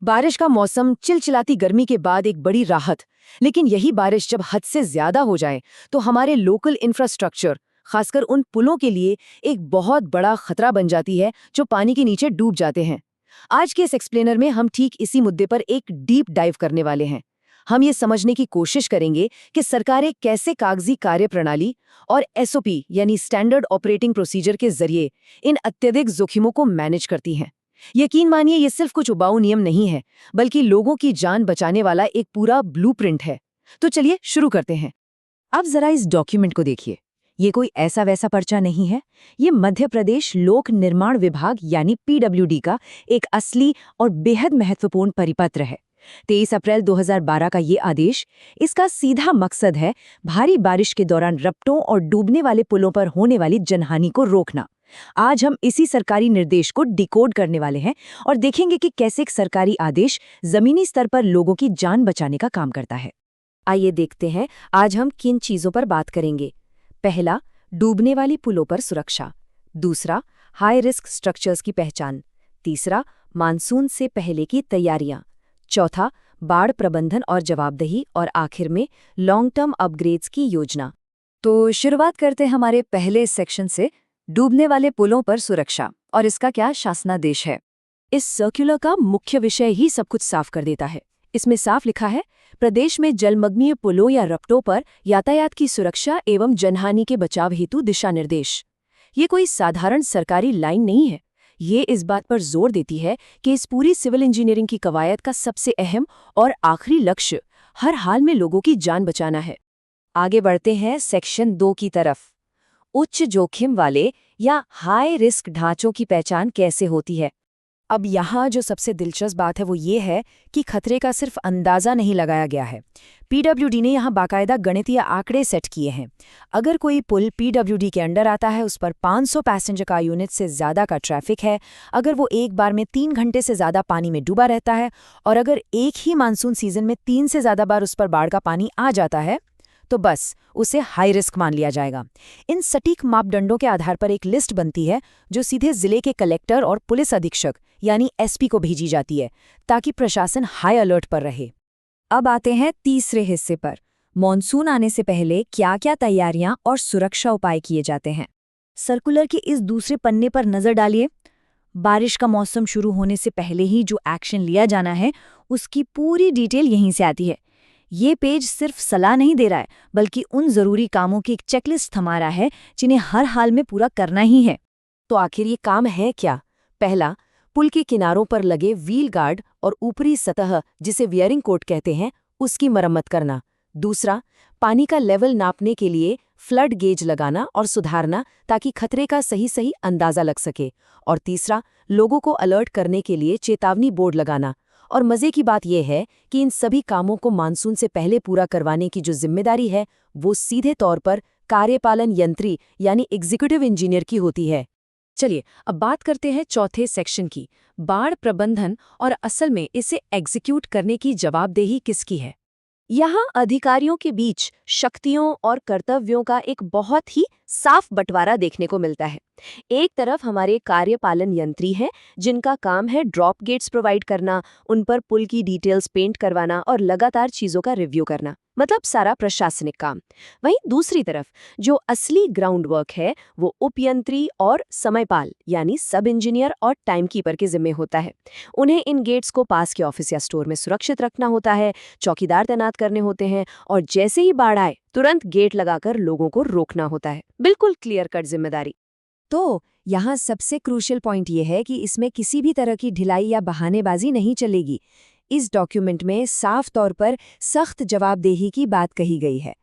बारिश का मौसम, चिलचिलाती गर्मी के बाद एक बड़ी राहत। लेकिन यही बारिश जब हद से ज्यादा हो जाए तो हमारे लोकल इंफ्रास्ट्रक्चर, खासकर उन पुलों के लिए एक बहुत बड़ा खतरा बन जाती है जो पानी के नीचे डूब जाते हैं। आज के इस एक्सप्लेनर में हम ठीक इसी मुद्दे पर एक डीप डाइव करने वाले हैं। हम ये समझने की कोशिश करेंगे कि सरकारें कैसे कागजी कार्यप्रणाली और एसओपी यानी स्टैंडर्ड ऑपरेटिंग प्रोसीजर के जरिए इन अत्यधिक जोखिमों को मैनेज करती हैं। यकीन मानिए, ये सिर्फ कुछ उबाऊ नियम नहीं है, बल्कि लोगों की जान बचाने वाला एक पूरा ब्लूप्रिंट है। तो चलिए शुरू करते हैं। अब जरा इस डॉक्यूमेंट को देखिए। ये कोई ऐसा वैसा पर्चा नहीं है। ये मध्य प्रदेश लोक निर्माण विभाग यानी पीडब्ल्यूडी का एक असली और बेहद महत्वपूर्ण परिपत्र है। 23 अप्रैल 2012 का ये आदेश, इसका सीधा मकसद है भारी बारिश के दौरान रपटों और डूबने वाले पुलों पर होने वाली जनहानि को रोकना। आज हम इसी सरकारी निर्देश को डिकोड करने वाले हैं और देखेंगे कि कैसे एक सरकारी आदेश जमीनी स्तर पर लोगों की जान बचाने का काम करता है। आइए देखते हैं आज हम किन चीजों पर बात करेंगे। पहला, डूबने वाली पुलों पर सुरक्षा। दूसरा, हाई रिस्क स्ट्रक्चर्स की पहचान। तीसरा, मानसून से पहले की तैयारियां। चौथा, बाढ़ प्रबंधन और जवाबदेही। और आखिर में लॉन्ग टर्म अपग्रेड्स की योजना। तो शुरुआत करते हैं हमारे पहले सेक्शन से, डूबने वाले पुलों पर सुरक्षा और इसका क्या शासनादेश है। इस सर्कुलर का मुख्य विषय ही सब कुछ साफ कर देता है। इसमें साफ लिखा है, प्रदेश में जलमग्नीय पुलों या रपटों पर यातायात की सुरक्षा एवं जनहानि के बचाव हेतु दिशा निर्देश। ये कोई साधारण सरकारी लाइन नहीं है। ये इस बात पर जोर देती है कि इस पूरी सिविल इंजीनियरिंग की कवायद का सबसे अहम और आखिरी लक्ष्य हर हाल में लोगों की जान बचाना है। आगे बढ़ते हैं सेक्शन 2 की तरफ। उच्च जोखिम वाले या हाई रिस्क ढांचों की पहचान कैसे होती है। अब यहाँ जो सबसे दिलचस्प बात है वो ये है कि खतरे का सिर्फ अंदाजा नहीं लगाया गया है। पीडब्ल्यूडी ने यहाँ बाकायदा गणितीय आंकड़े सेट किए हैं। अगर कोई पुल पीडब्ल्यूडी के अंडर आता है, उस पर 500 पैसेंजर का यूनिट से ज़्यादा का ट्रैफिक है, अगर वो एक बार में 3 घंटे से ज़्यादा पानी में डूबा रहता है, और अगर एक ही मानसून सीजन में 3 से ज़्यादा बार उस पर बाढ़ का पानी आ जाता है, तो बस उसे हाई रिस्क मान लिया जाएगा। इन सटीक मापदंडों के आधार पर एक लिस्ट बनती है जो सीधे जिले के कलेक्टर और पुलिस अधीक्षक यानी एसपी को भेजी जाती है, ताकि प्रशासन हाई अलर्ट पर रहे। अब आते हैं तीसरे हिस्से पर, मॉनसून आने से पहले क्या क्या तैयारियां और सुरक्षा उपाय किए जाते हैं। सर्कुलर के इस दूसरे पन्ने पर नजर डालिए। बारिश का मौसम शुरू होने से पहले ही जो एक्शन लिया जाना है, उसकी पूरी डिटेल यहीं से आती है। ये पेज सिर्फ सलाह नहीं दे रहा है, बल्कि उन जरूरी कामों की एक चेकलिस्ट थमा रहा है जिन्हें हर हाल में पूरा करना ही है। तो आखिर ये काम है क्या? पहला, पुल के किनारों पर लगे व्हील गार्ड और ऊपरी सतह, जिसे वियरिंग कोट कहते हैं, उसकी मरम्मत करना। दूसरा, पानी का लेवल नापने के लिए फ्लड गेज लगाना और सुधारना, ताकि खतरे का सही सही अंदाजा लग सके। और तीसरा, लोगों को अलर्ट करने के लिए चेतावनी बोर्ड लगाना। और मजे की बात यह है कि इन सभी कामों को मानसून से पहले पूरा करवाने की जो जिम्मेदारी है, वो सीधे तौर पर कार्यपालन यंत्री यानी एग्जीक्यूटिव इंजीनियर की होती है। चलिए अब बात करते हैं चौथे सेक्शन की, बाढ़ प्रबंधन, और असल में इसे एग्जीक्यूट करने की जवाबदेही किसकी है। यहाँ अधिकारियों के बीच शक्तियों और कर्तव्यों का एक बहुत ही साफ बंटवारा देखने को मिलता है। एक तरफ हमारे कार्यपालन यंत्री हैं, जिनका काम है ड्रॉप गेट्स प्रोवाइड करना, उन पर पुल की डिटेल्स पेंट करवाना और लगातार चीजों का रिव्यू करना, मतलब सारा प्रशासनिक काम। वहीं दूसरी तरफ जो असली ग्राउंड वर्क है, वो उपयंत्री और समयपाल यानी सब इंजीनियर और टाइमकीपर के जिम्मे होता है। उन्हें इन गेट्स को पास के ऑफिस या स्टोर में सुरक्षित रखना होता है, चौकीदार तैनात करने होते हैं, और जैसे ही बाढ़ आए तुरंत गेट लगाकर लोगों को रोकना होता है। बिल्कुल क्लियर कट जिम्मेदारी। तो यहाँ सबसे क्रूशियल पॉइंट ये है कि इसमें किसी भी तरह की ढिलाई या बहानेबाजी नहीं चलेगी। इस डॉक्यूमेंट में साफ तौर पर सख्त जवाबदेही की बात कही गई है।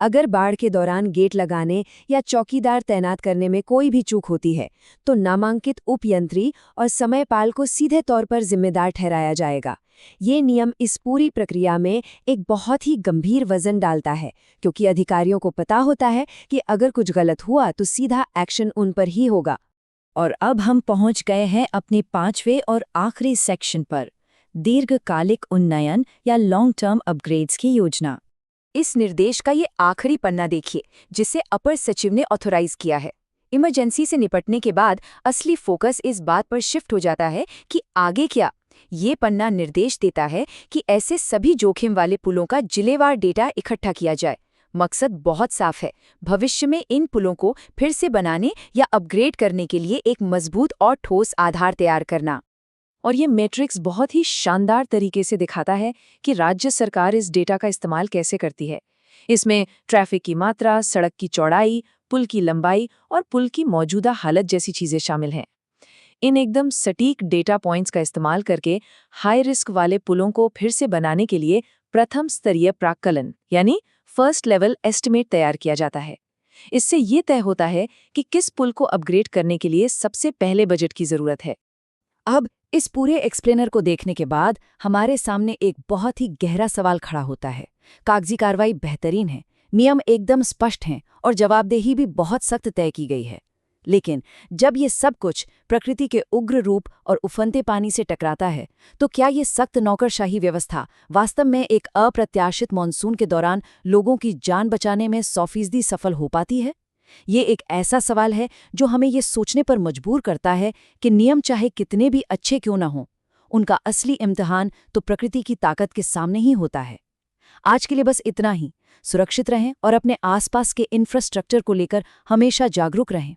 अगर बाढ़ के दौरान गेट लगाने या चौकीदार तैनात करने में कोई भी चूक होती है, तो नामांकित उपयंत्री और समयपाल को सीधे तौर पर जिम्मेदार ठहराया जाएगा। ये नियम इस पूरी प्रक्रिया में एक बहुत ही गंभीर वजन डालता है, क्योंकि अधिकारियों को पता होता है कि अगर कुछ गलत हुआ तो सीधा एक्शन उन पर ही होगा। और अब हम पहुंच गए हैं अपने 5वें और आखिरी सेक्शन पर, दीर्घकालिक उन्नयन या लॉन्ग टर्म अपग्रेड्स की योजना। इस निर्देश का ये आखिरी पन्ना देखिए, जिसे अपर सचिव ने ऑथोराइज किया है। इमरजेंसी से निपटने के बाद असली फोकस इस बात पर शिफ्ट हो जाता है कि आगे क्या। ये पन्ना निर्देश देता है कि ऐसे सभी जोखिम वाले पुलों का जिलेवार डेटा इकट्ठा किया जाए। मकसद बहुत साफ है, भविष्य में इन पुलों को फिर से बनाने या अपग्रेड करने के लिए एक मजबूत और ठोस आधार तैयार करना। और ये मैट्रिक्स बहुत ही शानदार तरीके से दिखाता है कि राज्य सरकार इस डेटा का इस्तेमाल कैसे करती है। इसमें ट्रैफिक की मात्रा, सड़क की चौड़ाई, पुल की लंबाई और पुल की मौजूदा हालत जैसी चीजें शामिल हैं। इन एकदम सटीक डेटा पॉइंट्स का इस्तेमाल करके हाई रिस्क वाले पुलों को फिर से बनाने के लिए प्रथम स्तरीय प्राक्कलन यानी फर्स्ट लेवल एस्टिमेट तैयार किया जाता है। इससे ये तय होता है कि किस पुल को अपग्रेड करने के लिए सबसे पहले बजट की जरूरत है। अब इस पूरे एक्सप्लेनर को देखने के बाद हमारे सामने एक बहुत ही गहरा सवाल खड़ा होता है। कागजी कार्रवाई बेहतरीन है, नियम एकदम स्पष्ट हैं और जवाबदेही भी बहुत सख्त तय की गई है। लेकिन जब ये सब कुछ प्रकृति के उग्र रूप और उफनते पानी से टकराता है, तो क्या ये सख्त नौकरशाही व्यवस्था वास्तव में एक अप्रत्याशित मानसून के दौरान लोगों की जान बचाने में 100% सफल हो पाती है? ये एक ऐसा सवाल है जो हमें ये सोचने पर मजबूर करता है कि नियम चाहे कितने भी अच्छे क्यों न हों, उनका असली इम्तिहान तो प्रकृति की ताकत के सामने ही होता है। आज के लिए बस इतना ही। सुरक्षित रहें और अपने आसपास के इंफ्रास्ट्रक्चर को लेकर हमेशा जागरूक रहें।